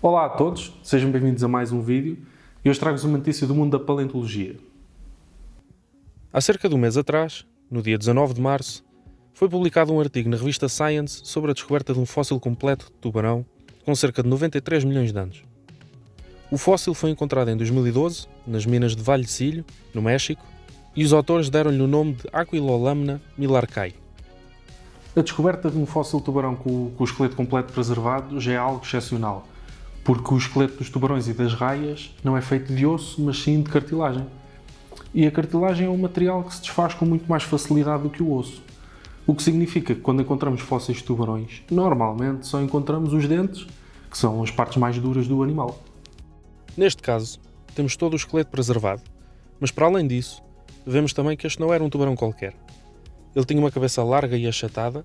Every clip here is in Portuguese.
Olá a todos, sejam bem-vindos a mais um vídeo e hoje trago-vos uma notícia do mundo da paleontologia. Há cerca de um mês atrás, no dia 19 de março, foi publicado um artigo na revista Science sobre a descoberta de um fóssil completo de tubarão com cerca de 93 milhões de anos. O fóssil foi encontrado em 2012, nas minas de Vallecillo, no México, e os autores deram-lhe o nome de Aquilolamna millarcae. A descoberta de um fóssil tubarão com o esqueleto completo preservado já é algo excepcional, porque o esqueleto dos tubarões e das raias não é feito de osso, mas sim de cartilagem. E a cartilagem é um material que se desfaz com muito mais facilidade do que o osso. O que significa que quando encontramos fósseis de tubarões, normalmente só encontramos os dentes, que são as partes mais duras do animal. Neste caso, temos todo o esqueleto preservado, mas para além disso, vemos também que este não era um tubarão qualquer. Ele tinha uma cabeça larga e achatada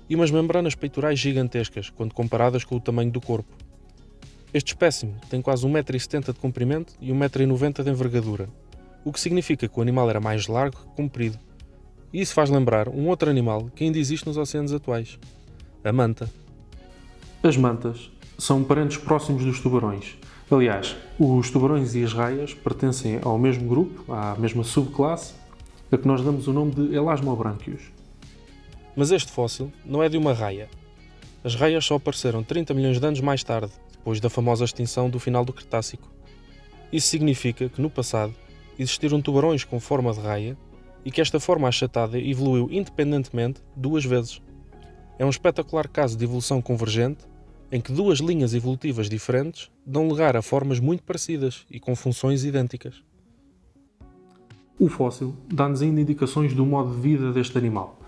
e umas membranas peitorais gigantescas quando comparadas com o tamanho do corpo. Este espécime tem quase 1,70 m de comprimento e 1,90 m de envergadura, o que significa que o animal era mais largo que comprido. E isso faz lembrar um outro animal que ainda existe nos oceanos atuais, a manta. As mantas são parentes próximos dos tubarões. Aliás, os tubarões e as raias pertencem ao mesmo grupo, à mesma subclasse, a que nós damos o nome de Elasmobranchius. Mas este fóssil não é de uma raia. As raias só apareceram 30 milhões de anos mais tarde, depois da famosa extinção do final do Cretácico. Isso significa que, no passado, existiram tubarões com forma de raia e que esta forma achatada evoluiu independentemente 2 vezes. É um espetacular caso de evolução convergente em que 2 linhas evolutivas diferentes dão lugar a formas muito parecidas e com funções idênticas. O fóssil dá-nos ainda indicações do modo de vida deste animal.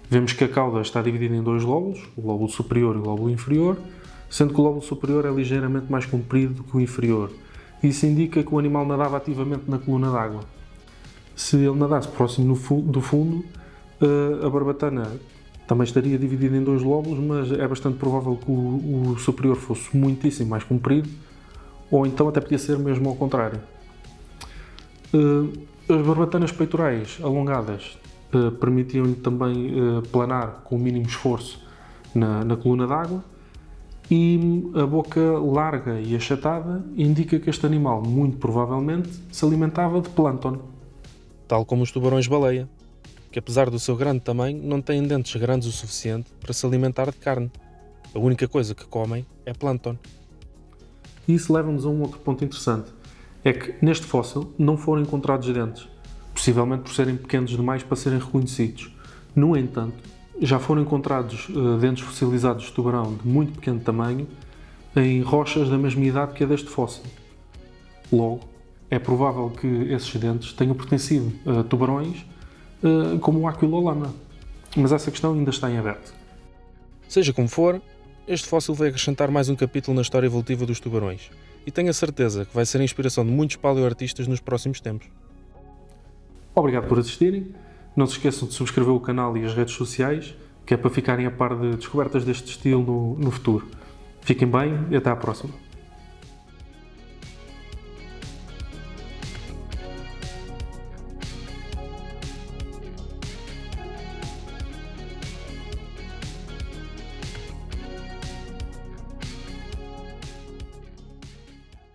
Vemos que a cauda está dividida em 2 lóbulos, o lóbulo superior e o lóbulo inferior, sendo que o lóbulo superior é ligeiramente mais comprido do que o inferior. Isso indica que o animal nadava ativamente na coluna d'água. Se ele nadasse próximo do fundo, a barbatana também estaria dividida em 2 lóbulos, mas é bastante provável que o superior fosse muitíssimo mais comprido, ou então até podia ser mesmo ao contrário. As barbatanas peitorais alongadas permitiam-lhe também planar com o mínimo esforço na coluna d'água, e a boca larga e achatada indica que este animal, muito provavelmente, se alimentava de plâncton. Tal como os tubarões-baleia, que apesar do seu grande tamanho não têm dentes grandes o suficiente para se alimentar de carne. A única coisa que comem é plâncton. E isso leva-nos a um outro ponto interessante, é que neste fóssil não foram encontrados dentes, possivelmente por serem pequenos demais para serem reconhecidos. No entanto, já foram encontrados dentes fossilizados de tubarão de muito pequeno tamanho em rochas da mesma idade que a deste fóssil. Logo, é provável que esses dentes tenham pertencido a tubarões como o Aquilolamna, mas essa questão ainda está em aberto. Seja como for, este fóssil vai acrescentar mais um capítulo na história evolutiva dos tubarões e tenho a certeza que vai ser a inspiração de muitos paleoartistas nos próximos tempos. Obrigado por assistirem. Não se esqueçam de subscrever o canal e as redes sociais, que é para ficarem a par de descobertas deste estilo no futuro. Fiquem bem e até à próxima.